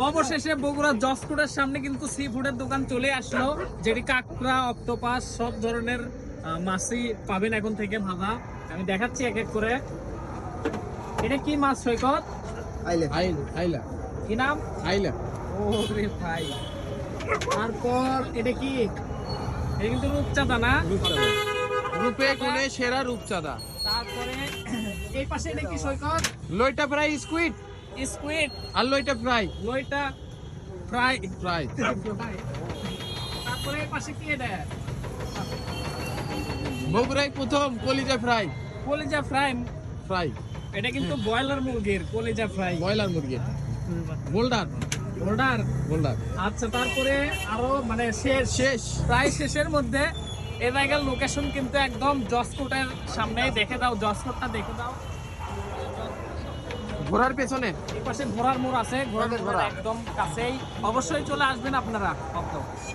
অবশেষে বগুড়া জসকোটের সামনে কিন্তু সি ফুডের দোকান চলে আসলো, যেটি কাঁকড়া, অক্টোপাস সব ধরনের মাছই পাবেন এখন থেকে ভাজা। আমি দেখাচ্ছি এক এক করে। এটা কি মাছ সৈকত? আইলা কি নাম? আইলা। ও রে ভাই। তারপর এটা কি? এটা কিন্তু রূপচাঁদা না? রূপে গুণে সেরা রূপচাঁদা। তারপরে এই পাশে এটা কি সৈকত? লইটা ফ্রাই স্কুইড স্কুইড। আর লইটা ফ্রাই লইটা ফ্রাই। ফ্রাই। তারপরে এই পাশে কি এটা? বগুড়াই প্রথম কলিজা ফ্রাই। কলিজা ফ্রাই। ফ্রাই এটা কিন্তু ব্রয়লার মুরগির কলিজা ফ্রাই। ব্রয়লার মুরগি বোল্ডার অর্ডার। বোল্ডার। আচ্ছা, তারপরে আরো মানে শেষ প্রায় শেষের মধ্যে এই জায়গার লোকেশন কিন্তু একদম জসকোটের সামনে। দেখে দাও, জসকোটটা দেখে দাও। ঘোড়ার পেছনে এই পাশে ঘোড়ার মোড় আছে, ঘোড়ার ঘোড়া। মোড়ের একদম কাছেই। অবশ্যই চলে আসবেন আপনারা।